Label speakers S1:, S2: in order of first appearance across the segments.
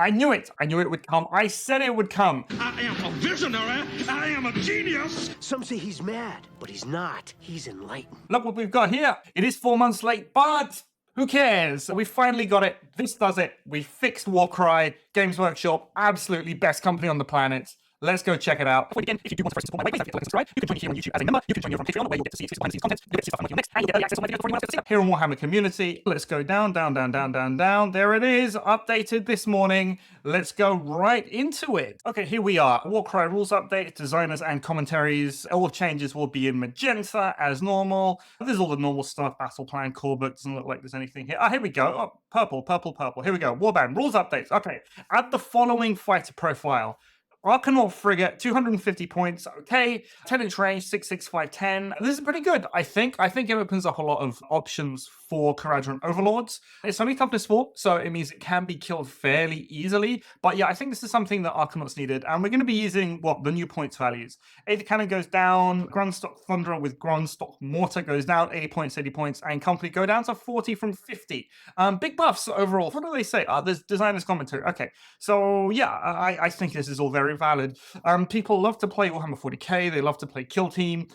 S1: I knew it. I knew it would come. I said it would come.
S2: I am a visionary. I am a genius.
S3: Some say he's mad, but he's not. He's enlightened.
S1: Look what we've got here. It is 4 months late, but who cares? We finally got it. This does it. We fixed Warcry. Games Workshop, absolutely best company on the planet. Let's go check it out. Again, if you do want to support my ways, like subscribe. You can join me here on YouTube as a member. You can join me over on Patreon, where you'll get to see exclusive behind the scenes content. You'll get to see stuff I'm working on next, and you get early access on my videos before anyone else gets to see them. Here on Warhammer Community, let's go down. There it is, updated this morning. Let's go right into it. Okay, here we are. Warcry rules update, designers and commentaries. All changes will be in magenta as normal. There's all the normal stuff. Battle plan, core book. Doesn't look like there's anything here. Here we go. Oh, purple. Here we go. Warband rules updates. Okay, add the following fighter profile. Arcanaut Frigate, 250 points, okay. 10-inch range, 6'6", 5'10". This is pretty good, I think. I think it opens up a lot of options for Kharadron Overlords. It's only toughness 4, so it means it can be killed fairly easily. But yeah, I think this is something that Arcanauts needed. And we're going to be using, the new points values. 80 Cannon goes down, Grundstock Thunderer with Grundstock Mortar goes down, 80 points, and Company go down to 40 from 50. Big buffs overall. What do they say? There's designer's commentary. Okay, so yeah, I think this is all very valid. People love to play Warhammer 40k, they love to play Kill Team,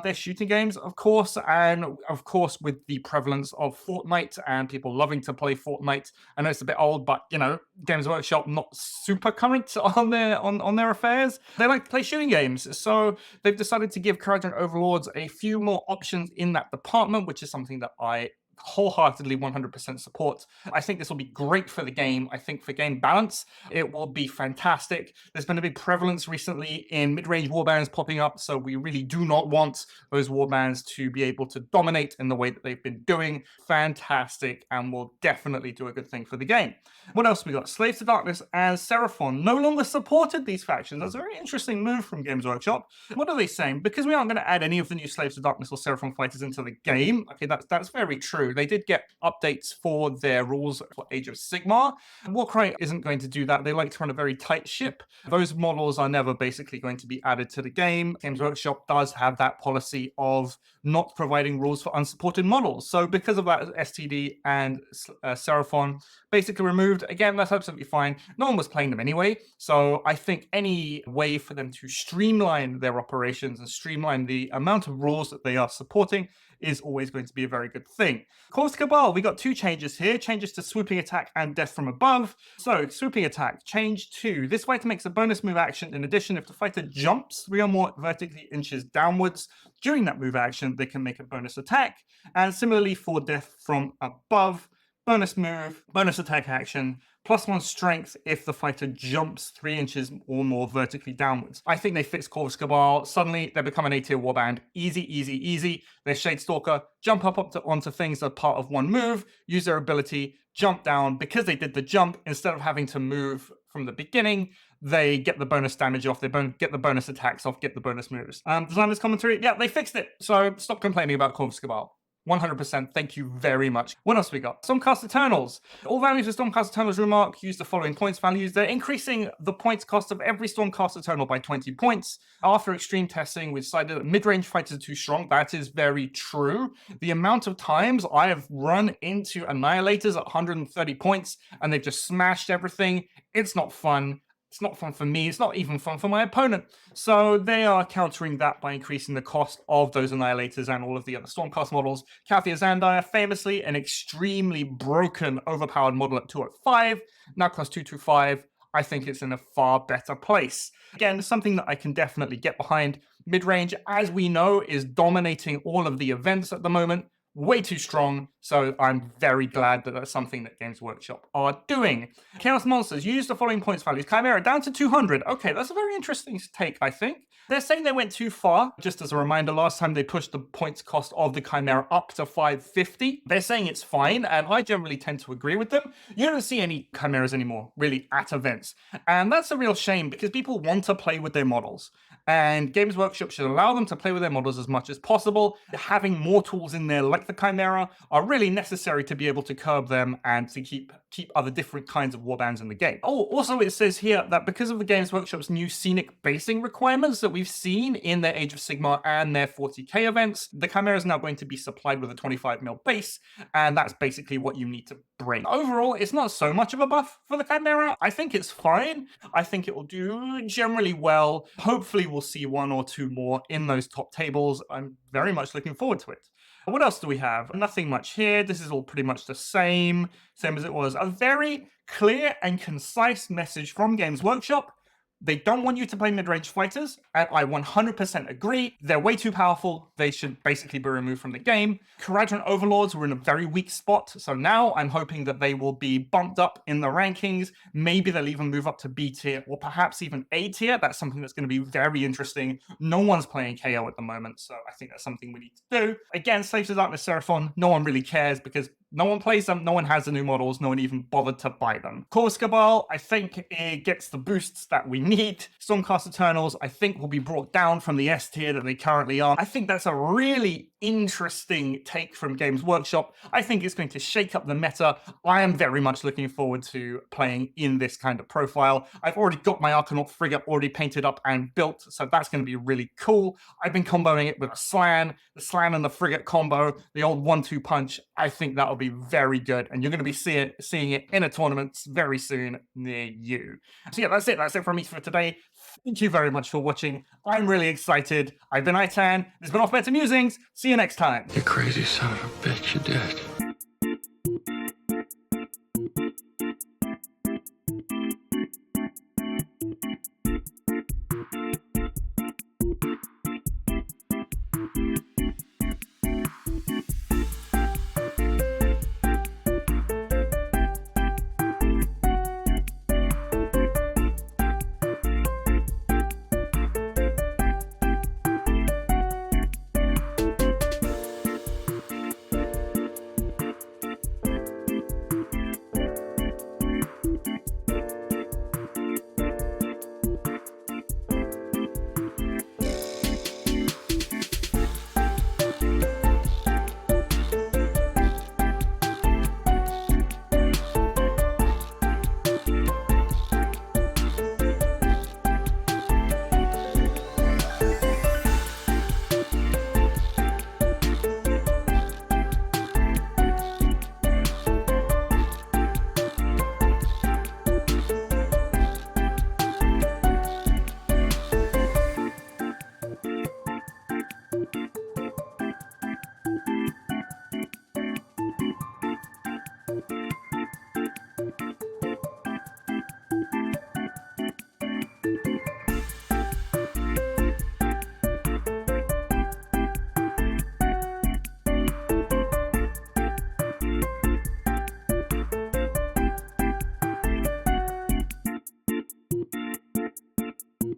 S1: they're shooting games, of course, and of course with the prevalence of Fortnite and people loving to play Fortnite. I know it's a bit old, but you know, Games Workshop not super current on their affairs. They like to play shooting games, so they've decided to give Kharadron Overlords a few more options in that department, which is something that I wholeheartedly 100% support. I think this will be great for the game. I think for game balance, it will be fantastic. There's been a big prevalence recently in mid-range warbands popping up, so we really do not want those warbands to be able to dominate in the way that they've been doing. Fantastic, and will definitely do a good thing for the game. What else we got? Slaves to Darkness and Seraphon no longer supported these factions. That's a very interesting move from Games Workshop. What are they saying? Because we aren't going to add any of the new Slaves to Darkness or Seraphon fighters into the game. Okay, that's very true. They did get updates for their rules for Age of Sigmar. Warcry isn't going to do that. They like to run a very tight ship. Those models are never basically going to be added to the game. Games Workshop does have that policy of not providing rules for unsupported models. So because of that, STD and Seraphon basically removed. Again, that's absolutely fine. No one was playing them anyway. So I think any way for them to streamline their operations and streamline the amount of rules that they are supporting is always going to be a very good thing. Corvus Cabal, we got 2 changes here. Changes to Swooping Attack and Death from Above. So, Swooping Attack, change to, this fighter makes a bonus move action. In addition, if the fighter jumps 3 or more vertically inches downwards during that move action, they can make a bonus attack. And similarly for Death from Above, bonus move, bonus attack action, +1 strength if the fighter jumps 3 inches or more vertically downwards. I think they fixed Corvus Cabal. Suddenly, they become an A-tier warband. Easy. They're Shadestalker, jump up onto things that are part of one move, use their ability, jump down. Because they did the jump, instead of having to move from the beginning, they get the bonus damage off, they get the bonus attacks off, get the bonus moves. Designer's commentary, yeah, they fixed it. So stop complaining about Corvus Cabal. 100%, thank you very much. What else we got? Stormcast Eternals. All values of Stormcast Eternals remark use the following points values. They're increasing the points cost of every Stormcast Eternal by 20 points. After extreme testing, we decided that mid-range fighters are too strong. That is very true. The amount of times I have run into Annihilators at 130 points and they've just smashed everything, it's not fun. It's not fun for me. It's not even fun for my opponent. So they are countering that by increasing the cost of those Annihilators and all of the other Stormcast models. Kathia Zandire, famously an extremely broken, overpowered model at 205, now costs 225. I think it's in a far better place. Again, something that I can definitely get behind. Mid-range, as we know, is dominating all of the events at the moment. Way too strong, so I'm very glad that that's something that Games Workshop are doing. Chaos Monsters, use the following points values. Chimera down to 200. Okay, that's a very interesting take, I think. They're saying they went too far. Just as a reminder, last time they pushed the points cost of the Chimera up to 550. They're saying it's fine, and I generally tend to agree with them. You don't see any Chimeras anymore, really, at events. And that's a real shame, because people want to play with their models. And Games Workshop should allow them to play with their models as much as possible. Having more tools in there, like the Chimera, are really necessary to be able to curb them and to keep other different kinds of warbands in the game. Oh, also it says here that because of the Games Workshop's new scenic basing requirements that we've seen in their Age of Sigmar and their 40k events, the Chimera is now going to be supplied with a 25mm base, and that's basically what you need to bring. Overall, it's not so much of a buff for the Chimera. I think it's fine. I think it will do generally well. Hopefully we'll see one or two more in those top tables. I'm very much looking forward to it. What else do we have? Nothing much here. This is all pretty much the same as it was. A very clear and concise message from Games Workshop. They don't want you to play mid-range fighters, and I 100% agree. They're way too powerful. They should basically be removed from the game. Kharadron Overlords were in a very weak spot, so now I'm hoping that they will be bumped up in the rankings. Maybe they'll even move up to B tier, or perhaps even A tier. That's something that's going to be very interesting. No one's playing KO at the moment, so I think that's something we need to do. Again, Slaves of Darkness Seraphon, no one really cares because no one plays them, no one has the new models, no one even bothered to buy them. Corvus Cabal, I think it gets the boosts that we need. Stormcast Eternals, I think will be brought down from the S tier that they currently are. I think that's a really interesting take from Games Workshop. I think it's going to shake up the meta. I am very much looking forward to playing in this kind of profile. I've already got my Archanaut frigate already painted up and built, so that's going to be really cool. I've been comboing it with a Slan, the Slan and the frigate combo, the old 1-2 punch. I think that'll be very good, and you're going to be seeing it in a tournament very soon near you. So yeah, that's it. That's it from me for today. Thank you very much for watching. I'm really excited. I've been Itan. This has been Off Better Musings. See you next time.
S4: You crazy son of a bitch, you did.